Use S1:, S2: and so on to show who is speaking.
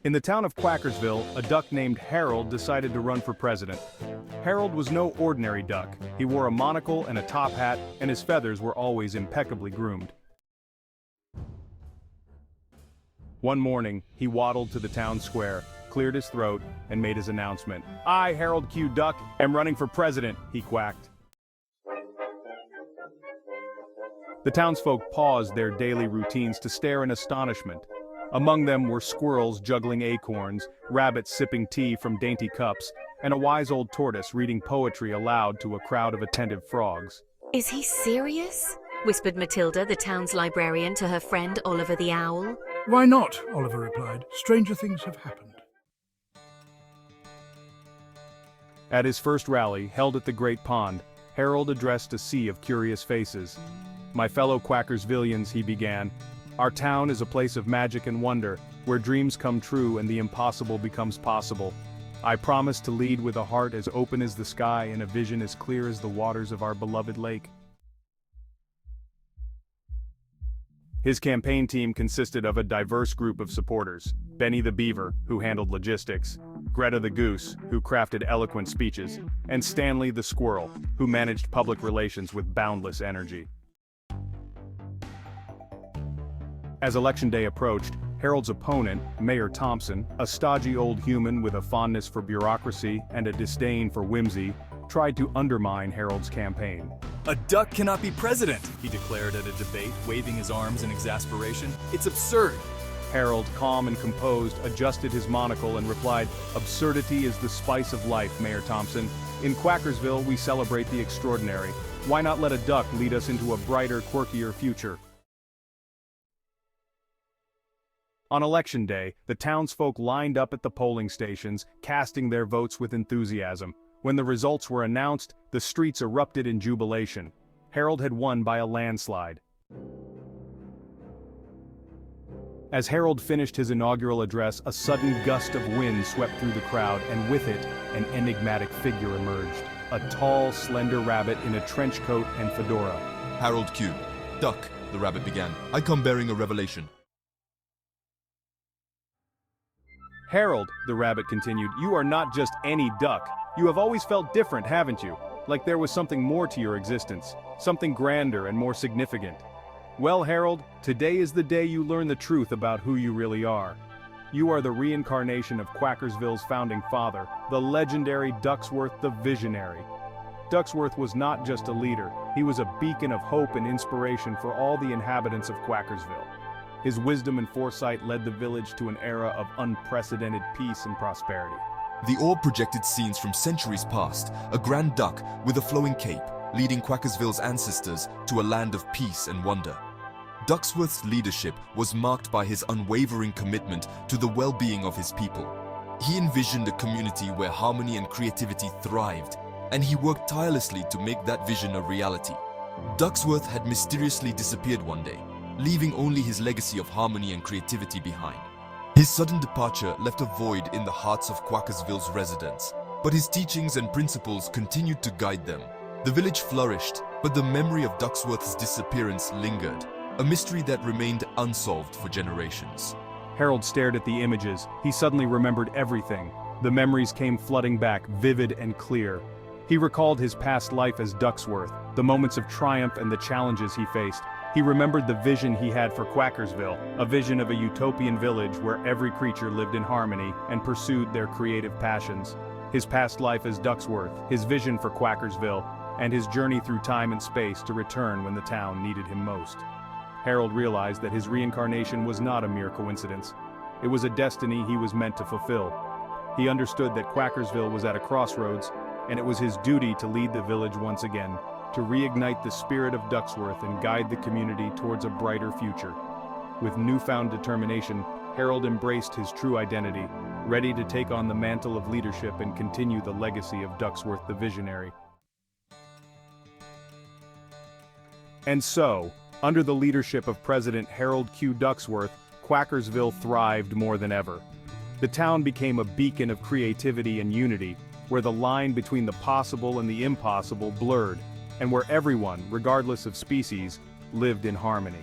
S1: In the town of Quackersville, a duck named Harold decided to run for president. Harold was no ordinary duck. He wore a monocle and a top hat, and his feathers were always impeccably groomed. One morning, he waddled to the town square, cleared his throat, and made his announcement. "I, Harold Q. Duck, am running for president," he quacked. The townsfolk paused their daily routines to stare in astonishment. Among them were squirrels juggling acorns, rabbits sipping tea from dainty cups, and a wise old tortoise reading poetry aloud to a crowd of attentive frogs.
S2: "Is he serious?" whispered Matilda, the town's librarian, to her friend Oliver the Owl.
S3: "Why not?" Oliver replied. "Stranger things have happened."
S1: At his first rally, held at the Great Pond, Harold addressed a sea of curious faces. "My fellow Quackersvillians," he began, "our town is a place of magic and wonder, where dreams come true and the impossible becomes possible. I promise to lead with a heart as open as the sky and a vision as clear as the waters of our beloved lake." His campaign team consisted of a diverse group of supporters: Benny the Beaver, who handled logistics, Greta the Goose, who crafted eloquent speeches, and Stanley the Squirrel, who managed public relations with boundless energy. As Election Day approached, Harold's opponent, Mayor Thompson, a stodgy old human with a fondness for bureaucracy and a disdain for whimsy, tried to undermine Harold's campaign.
S4: "A duck cannot be president," he declared at a debate, waving his arms in exasperation. "It's absurd."
S1: Harold, calm and composed, adjusted his monocle and replied, "Absurdity is the spice of life, Mayor Thompson. In Quackersville, we celebrate the extraordinary. Why not let a duck lead us into a brighter, quirkier future?" On Election Day, the townsfolk lined up at the polling stations, casting their votes with enthusiasm. When the results were announced, the streets erupted in jubilation. Harold had won by a landslide. As Harold finished his inaugural address, a sudden gust of wind swept through the crowd, and with it, an enigmatic figure emerged. A tall, slender rabbit in a trench coat and fedora.
S5: "Harold Q. Duck," the rabbit began. "I come bearing a revelation."
S1: "Harold," the rabbit continued, "you are not just any duck. You have always felt different, haven't you? Like there was something more to your existence, something grander and more significant. Well, Harold, today is the day you learn the truth about who you really are. You are the reincarnation of Quackersville's founding father, the legendary Ducksworth the Visionary. Ducksworth was not just a leader, he was a beacon of hope and inspiration for all the inhabitants of Quackersville. His wisdom and foresight led the village to an era of unprecedented peace and prosperity.
S5: The orb projected scenes from centuries past, a grand duck with a flowing cape, leading Quackersville's ancestors to a land of peace and wonder. Ducksworth's leadership was marked by his unwavering commitment to the well-being of his people. He envisioned a community where harmony and creativity thrived, and he worked tirelessly to make that vision a reality. Ducksworth had mysteriously disappeared one day, leaving only his legacy of harmony and creativity behind. His sudden departure left a void in the hearts of Quackersville's residents, but his teachings and principles continued to guide them. The village flourished, but the memory of Ducksworth's disappearance lingered, a mystery that remained unsolved for generations.
S1: Harold stared at the images. He suddenly remembered everything. The memories came flooding back, vivid and clear. He recalled his past life as Ducksworth, the moments of triumph and the challenges he faced. He remembered the vision he had for Quackersville, a vision of a utopian village where every creature lived in harmony and pursued their creative passions. His past life as Ducksworth, his vision for Quackersville, and his journey through time and space to return when the town needed him most. Harold realized that his reincarnation was not a mere coincidence. It was a destiny he was meant to fulfill. He understood that Quackersville was at a crossroads, and it was his duty to lead the village once again, to reignite the spirit of Ducksworth and guide the community towards a brighter future. With newfound determination, Harold embraced his true identity, ready to take on the mantle of leadership and continue the legacy of Ducksworth the Visionary. And so, under the leadership of President Harold Q. Ducksworth, Quackersville thrived more than ever. The town became a beacon of creativity and unity, where the line between the possible and the impossible blurred, and where everyone, regardless of species, lived in harmony.